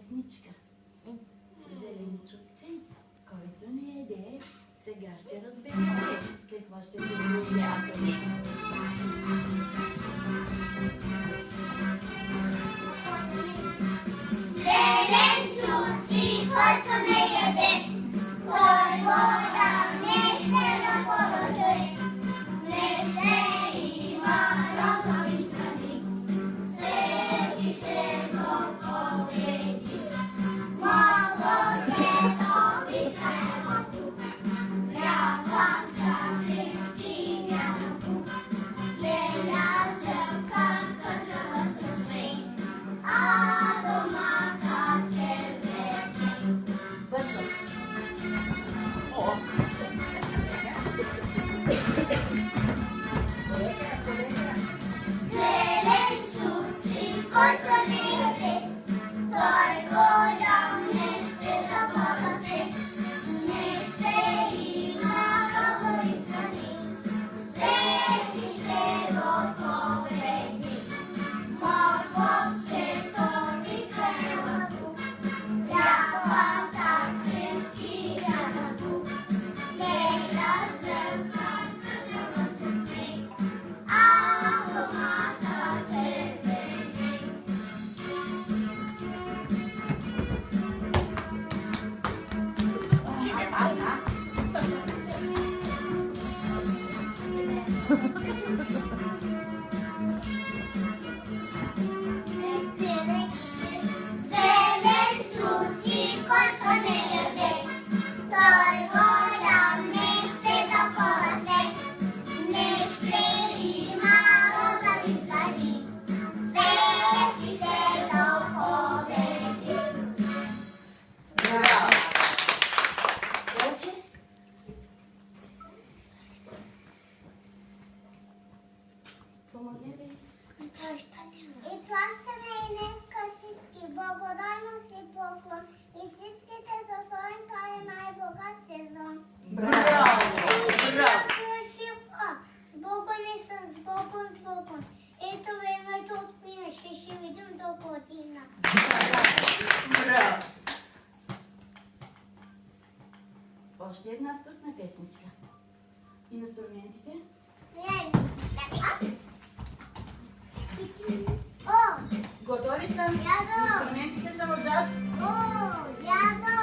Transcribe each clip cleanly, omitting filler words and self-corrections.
песничка. Зеленчуци, който не еде, сега ще разберете какво ще се случи, ако не. Зеленчуци, който не яде, той голям не ще наподобри. Не се има розови страни, всеки ще го победи. Молодето викае тук, лявата християна тук. Леля зърканка да възкръсне, а домата червени. Бързо. О! Зеленчуци, който не яде, той голям не ще да порасе. Не ще има розови страни, всеки ще го победи. Морковчето викае тук, лявата християна тук. Леля зърканка да възкръсне, а домата червени. Очите падна. Зеленчуци, който не яде, той голям не ще да порасе. Не ще има розови страни, всеки ще го победи. Браво! Повече? Помогне ви. И плащаме и днеска всички, благодарно си поклон. И всичките заслони, той е най-богат сезон. Браво! Браво! С Богом. Ето времето отмина, ще видим до година. Браво! Още една вкусна песничка. И инструментите? О, Готови са? Ядо! Инструментите са отзад. о, ядо!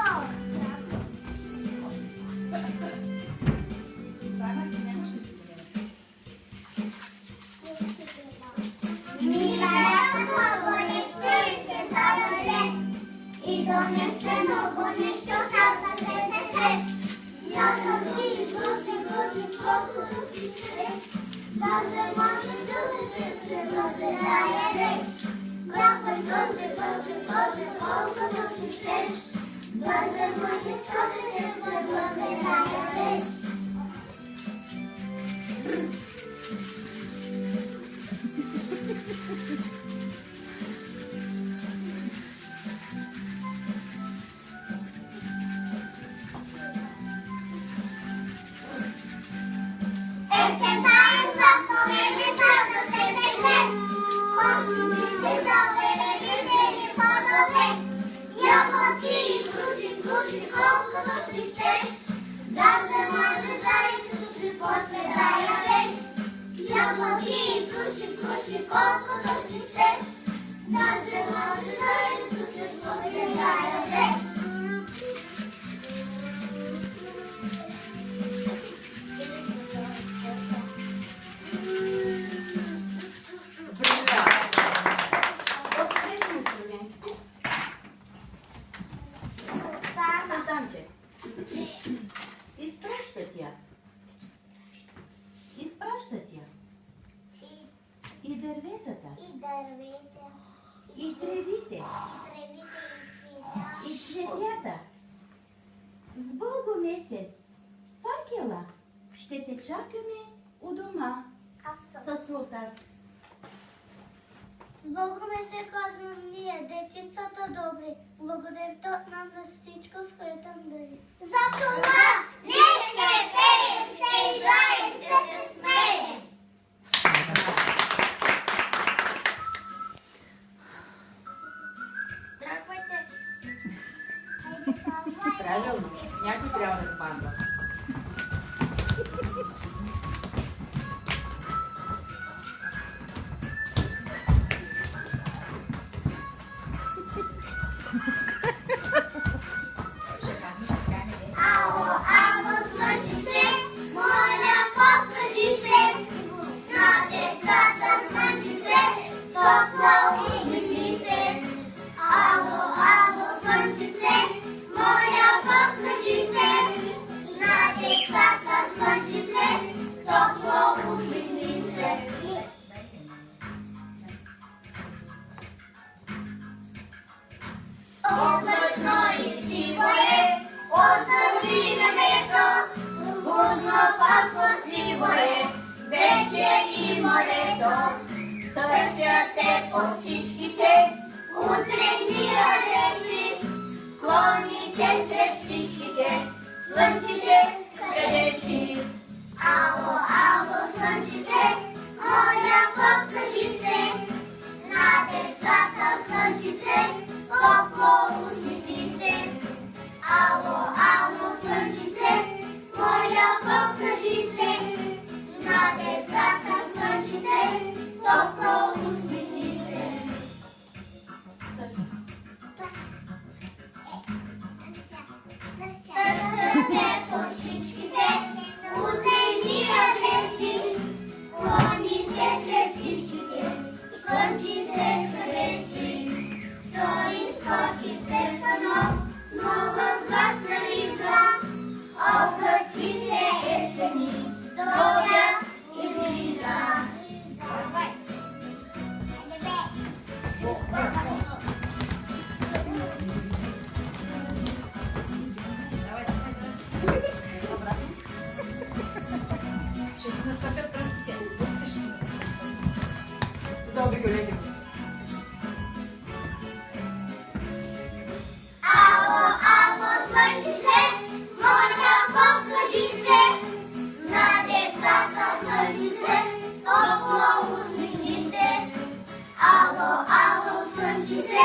Милата гонещо се табале и донесе много нещо за тебе. Ядо ти гуси, колкото си ще. Да се можеш да да ядеш. Грахай гуси, колкото си ще. Да се можеш да ядеш. Есента е златно време, сърцата се гне. Послушайте добре, по-добре. Ябълки и круши, колкото си щеш. Даже може да изсушиш, после да ядеш. Ябълки и круши, колкото си щеш. Даже може да изсушиш, после да ядеш. Откъде са инструментите? Сантанче. Изпраща тя. И дърветата. И тревите. И цветята. С Богом есен. Факела. Ще те чакаме у дома. С лотар. С Богом се казвам ние, дечицата добри. Благодарите от нас за всичко, с което нам дари. За това не се пеем, се играем, се смеем. панда. Ало, ало, слънчице, моля, покажи се. На децата слънчице, топло усмихни се. Ало, ало, слънчице, моля, покажи се. На децата слънчице, топло усмихни се. Облачно и сиво е, отдъхни небето, бурно пак плъзливо е, вече има лето. Търсят те по всичките утренни адреси, клоните сред всичките, слънчите къде си? Ало, ало, слънчице, моля, покажи се. На децата слънчице, топло усмихни се. Ало, ало, слънчице, моля, покажи се. На децата слънчице, топло усмихни се. Търсете по всичките утренни адреси, клоните след всичките, слънчице къде си? Той изкочи в сърцано, с нова златна риза, облаците есени, доля излиза. Добре, колеги. Ало, ало, слънчице, моля, покажи се. На децата слънчице, топло усмихни се. Ало, ало, слънчице,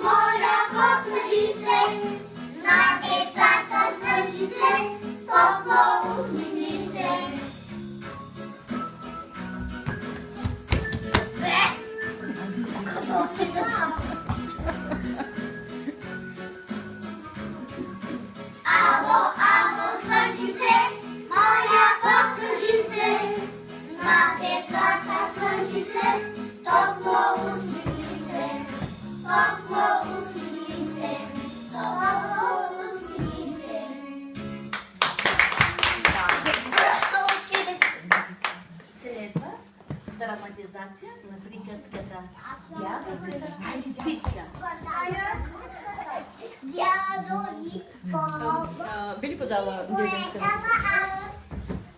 моля, покажи се. На децата слънчице, топло усмихни се. Като че да съм. Ало, ало, слънчице, моля, покажи се. На децата слънчице, топло усмихни се. Топло усмихни се. Топло усмихни се. Следва драматизация на приказката Дядо и Питка. Дядо и баба. Би ли подала дядо?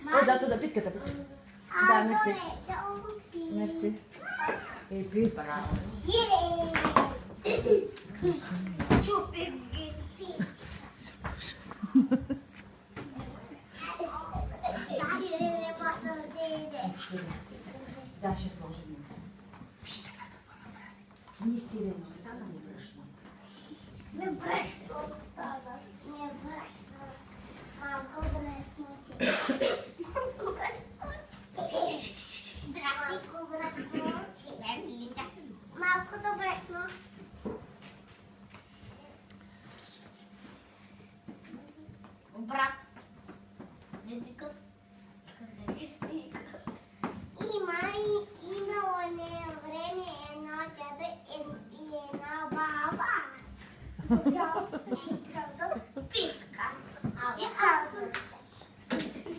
О, да, да, питката. Да, мерси. Мерси. Пи, браво. Чупи ги. Да, ще сложим. Вижте какво направи. Ни сирено стана, ни брашно. Не брашно остава. Не брашно. Малко брашници. Здрасти, брашници. Малкото брашно. Брат. Езикът. Езикът. Имало не време едно дядо и една баба. И каза Питка. И каза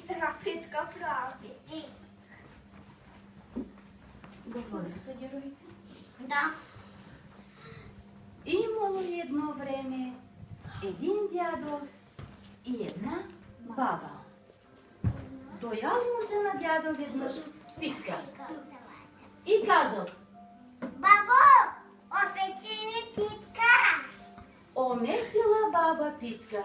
сега Питка прави. Говорих са героите. Да. Имало едно време един дядо и една баба. Доял му се на дядо веднъж Питка и казал: Бабо, опечи ми питка. Оместила баба Питка.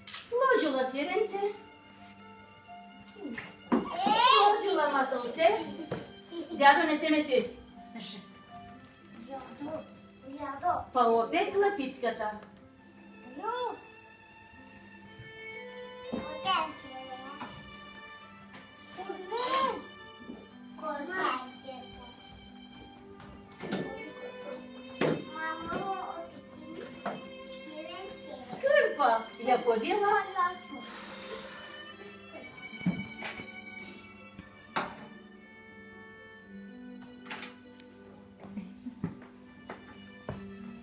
Сложила сиренце, сложила масълце. Дядо, не се меси. Дядо. Па опекла питката. Люф. Опекла. Суму. Формацията. Мамо, опечи. Черенче. Скърпа я повела.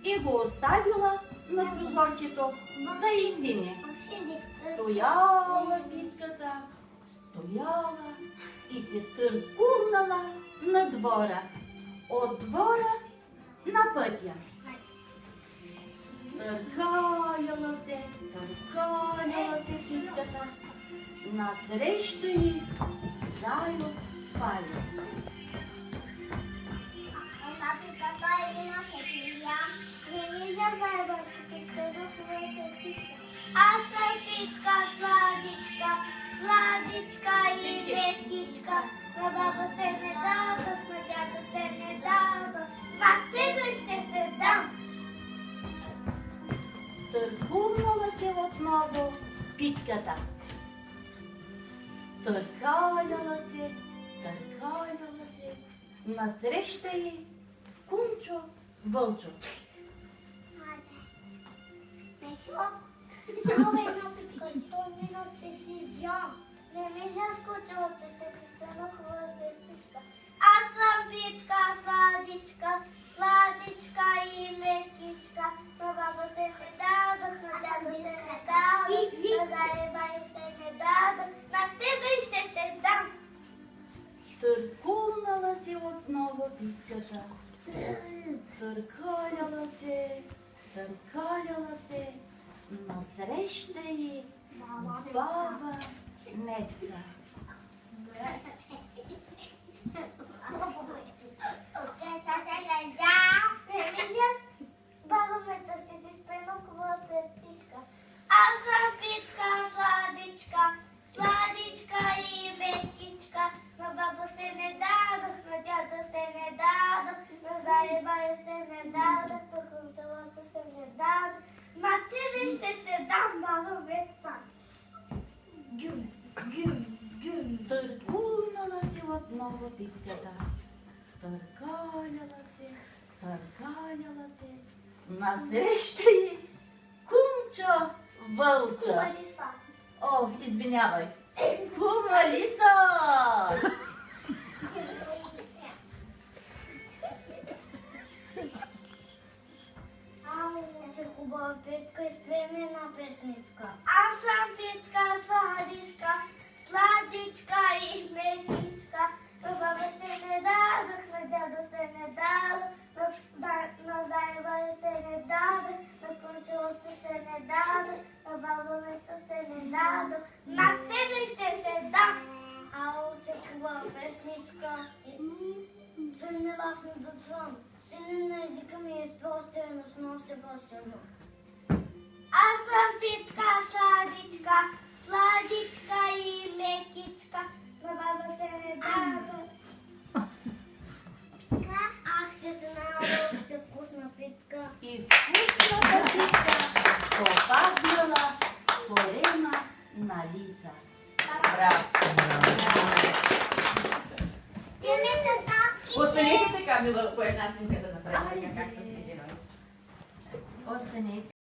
И го оставила на прозорчето да изстине. Стояла питката, стояла и се търкулнала на двора. От двора на пътя. Търкаляла се питката. Насреща й Зайо Палец. Една питка има хепилия. Не мисля зайбачката, скъда своята стишка. Аз съм питка сладичка, сладичка и мекичка. На баба се не дадох, на дядо се не дадох. На тебе ще се дам. Търкулнала се отново питката. Търкаляла се. Насреща й Кунчо Вълчо. Много една питка, 100 минус си зям. Не ми заскочила, че ще ти стана хубава пестичка. Аз съм питка сладичка, сладичка и мекичка. На баба се не дадох, на дядо се не дадох, на заеба и се не дадох, на тебе ще се дам. Търкулнала се отново питката. Търкаляла се. Насреща й баба Неца. Баба Меца, ще ти спрена хубава пестичка. Аз съм питка сладичка, сладичка и мекичка. На баба се не дадох, на дядо се не дадох, на заебая се не дадох, на хунталата се не дадох. На тебе ще се дам, баба Меца. Гюм. Търкулнала се отново питката. Търкаляла се. Насреща й Кунчо Вълчо. Кумалиса. О, извинявай. Кумалиса! Че хубава питка, изпей ми една песничка. Аз съм питка сладичка, сладичка и мекичка. На баба се не дадох, на дядо се не дадох, на заеба се не дадох, на кончулца се не дадох, на баба Меца се не дадох. На тебе ще се дам! Ау, че хубава песничка. Зърни ласно да чувам. Силен на езика ми е изпростено, с още по-силно. Аз съм питка сладичка, сладичка и мекичка. На баба се не дадох. Ах, че се най-лъбите вкусна питка. И вкусната питка попаднала в корема на лиса. Браво! Останете така, мила, по една снимка да направим, Айде. както сте герой. Остане